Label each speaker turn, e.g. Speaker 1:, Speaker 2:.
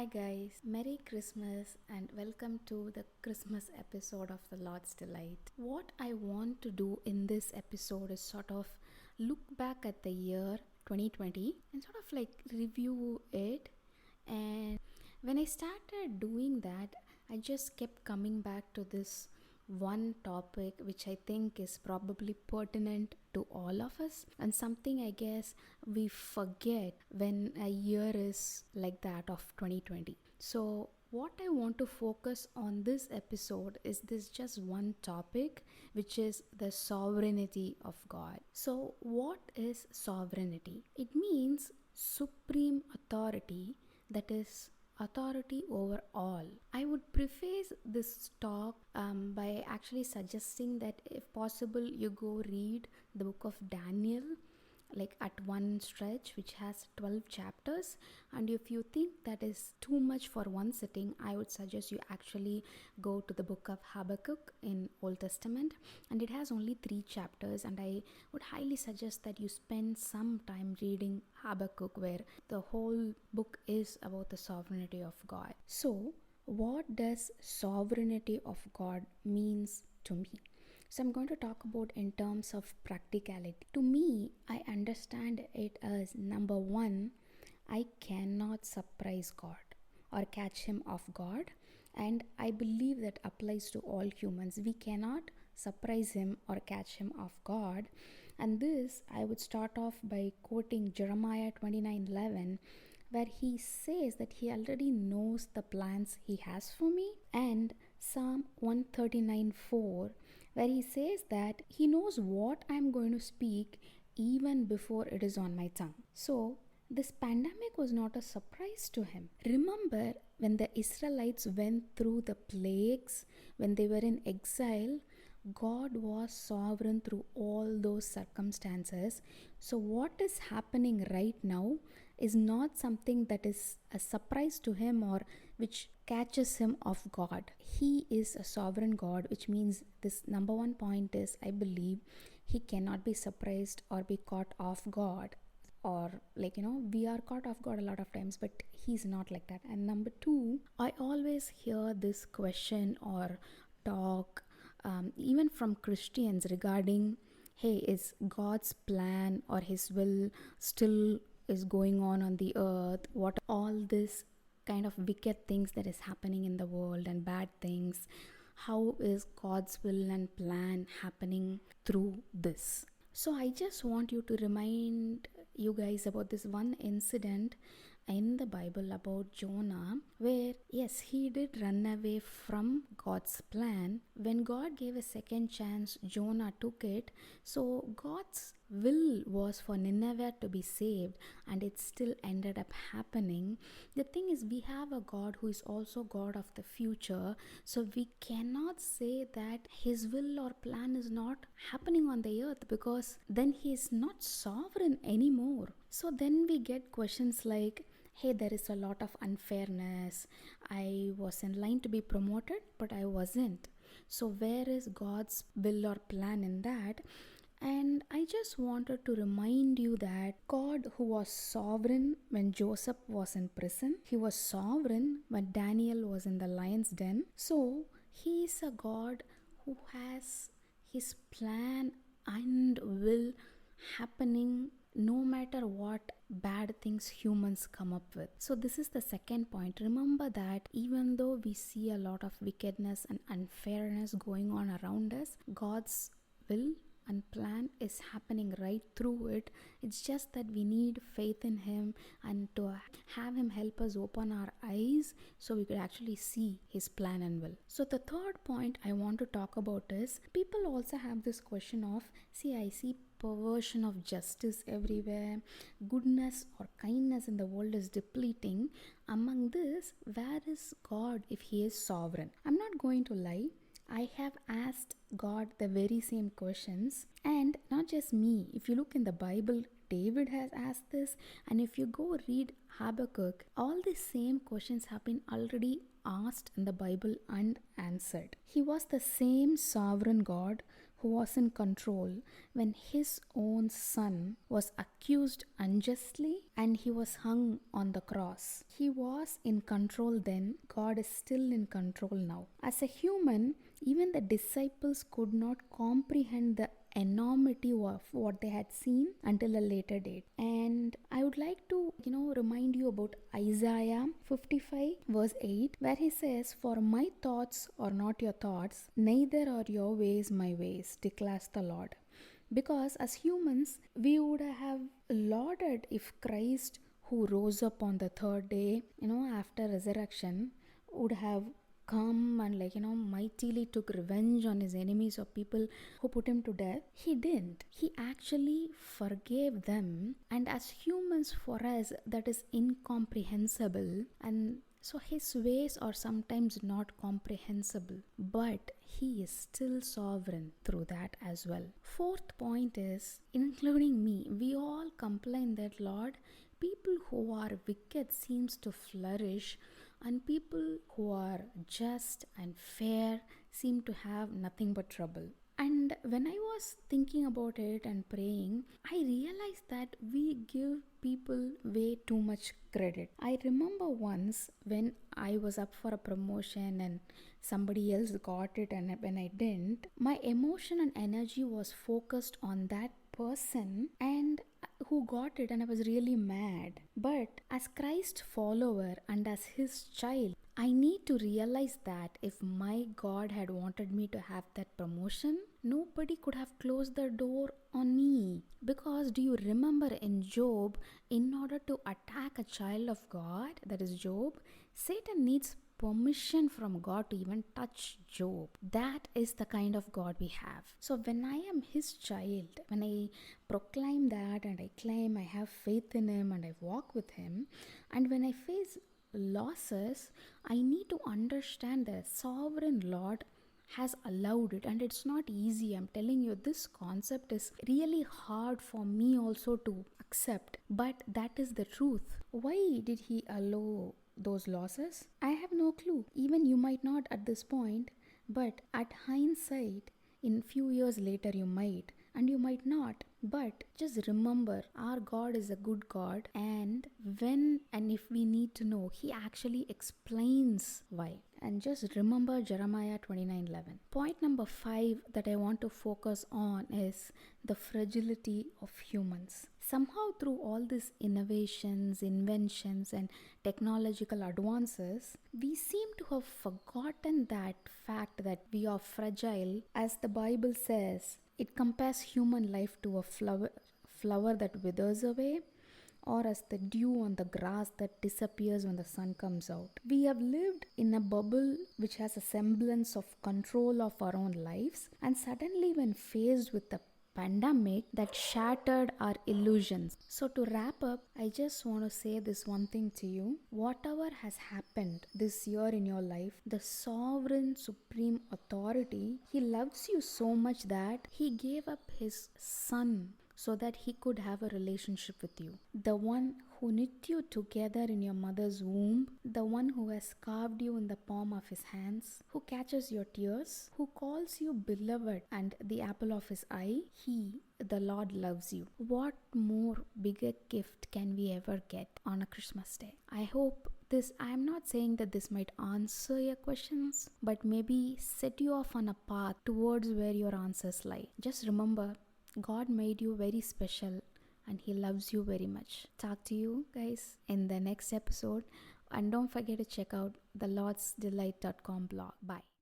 Speaker 1: Hi guys, Merry Christmas and welcome to the Christmas episode of The Lord's Delight. What I want to do in this episode is sort of look back at the year 2020 and sort of like review it. And when I started doing that, I just kept coming back to this one topic which I think is probably pertinent to all of us and something I guess we forget when a year is like that of 2020. So what I want to focus on this episode is this just one topic, which is the sovereignty of God. So what is sovereignty? It means supreme authority, that is authority over all. I would preface this talk by actually suggesting that if possible you go read the book of Daniel like at one stretch, which has 12 chapters, and if you think that is too much for one sitting, I would suggest you actually go to the book of Habakkuk in Old Testament, and it has only 3 chapters, and I would highly suggest that you spend some time reading Habakkuk, where the whole book is about the sovereignty of God. So what does sovereignty of God means to me? So I'm going to talk about in terms of practicality. To me, I understand it as number one, I cannot surprise God or catch him off guard, and I believe that applies to all humans. We cannot surprise him or catch him off guard, and this I would start off by quoting Jeremiah 29:11, where he says that he already knows the plans he has for me, and Psalm 139:4, where he says that he knows what I'm going to speak even before it is on my tongue. So this pandemic was not a surprise to him. Remember when the Israelites went through the plagues, when they were in exile, God was sovereign through all those circumstances. So what is happening right now is not something that is a surprise to him or which catches him off guard. He is a sovereign God, which means this number one point is, I believe, he cannot be surprised or be caught off guard, or we are caught off guard a lot of times, but he's not like that. And number two, I always hear this question or talk even from Christians regarding, hey, is God's plan or his will still is going on the earth? What all this kind of wicked things that is happening in the world and bad things, how is God's will and plan happening through this? So I just want you to remind you guys about this one incident in the Bible about Jonah, where yes, he did run away from God's plan. When God gave a second chance, Jonah took it. So God's will was for Nineveh to be saved, and it still ended up happening. The thing is, we have a God who is also God of the future, so we cannot say that his will or plan is not happening on the earth, because then he is not sovereign anymore. So then we get questions like, hey, there is a lot of unfairness. I was in line to be promoted, but I wasn't. So where is God's will or plan in that? And I just wanted to remind you that God, who was sovereign when Joseph was in prison, he was sovereign when Daniel was in the lion's den. So he is a God who has his plan and will happening no matter what bad things humans come up with. So this is the second point. Remember that even though we see a lot of wickedness and unfairness going on around us, God's will and plan is happening right through it. It's just that we need faith in him and to have him help us open our eyes so we could actually see his plan and will. So the third point I want to talk about is, people also have this question of, see, I see perversion of justice everywhere, goodness or kindness in the world is depleting. Among this, where is God if he is sovereign? I'm not going to lie, I have asked God the very same questions, and not just me. If you look in the Bible, David has asked this, and if you go read Habakkuk, all the same questions have been already asked in the Bible and answered. He was the same sovereign God who was in control when his own son was accused unjustly and he was hung on the cross. He was in control then, God is still in control now. As a human, even the disciples could not comprehend the enormity of what they had seen until a later date. And I would like to, remind you about Isaiah 55 verse 8, where he says, "For my thoughts are not your thoughts, neither are your ways my ways, declares the Lord." Because as humans, we would have lauded if Christ, who rose up on the third day, after resurrection, would have come and mightily took revenge on his enemies or people who put him to death. He didn't. He actually forgave them, and as humans, for us, that is incomprehensible. And so his ways are sometimes not comprehensible, but he is still sovereign through that as well. Fourth point is, including me, we all complain that, Lord, people who are wicked seems to flourish, and people who are just and fair seem to have nothing but trouble. And when I was thinking about it and praying, I realized that we give people way too much credit. I remember once when I was up for a promotion and somebody else got it, and when I didn't, my emotion and energy was focused on that person and who got it, and I was really mad. But as Christ follower and as his child, I need to realize that if my God had wanted me to have that promotion, nobody could have closed the door on me. Because do you remember in Job, in order to attack a child of God, that is Job, Satan needs permission from God to even touch Job. That is the kind of God we have. So when I am his child, when I proclaim that and I claim I have faith in him and I walk with him, and when I face losses, I need to understand that sovereign Lord has allowed it, and it's not easy. I'm telling you, this concept is really hard for me also to accept, but that is the truth. Why did he allow those losses? I have no clue. Even you might not at this point, but at hindsight, in few years later you might, and you might not. But just remember, our God is a good God, and when and if we need to know, he actually explains why. And just remember Jeremiah 29:11. Point number 5 that I want to focus on is the fragility of humans. Somehow through all these innovations, inventions and technological advances, we seem to have forgotten that fact that we are fragile. As the Bible says, it compares human life to a flower that withers away, or as the dew on the grass that disappears when the sun comes out. We have lived in a bubble which has a semblance of control of our own lives, and suddenly when faced with the pandemic that shattered our illusions. So to wrap up, I just want to say this one thing to you. Whatever has happened this year in your life, the sovereign supreme authority, he loves you so much that he gave up his son so that he could have a relationship with you. The one who knit you together in your mother's womb, the one who has carved you in the palm of his hands, who catches your tears, who calls you beloved and the apple of his eye, he, the Lord, loves you. What more bigger gift can we ever get on a Christmas day? I hope this, I'm not saying that this might answer your questions, but maybe set you off on a path towards where your answers lie. Just remember, God made you very special and he loves you very much. Talk to you guys in the next episode, and don't forget to check out the lordsdelight.com blog. Bye.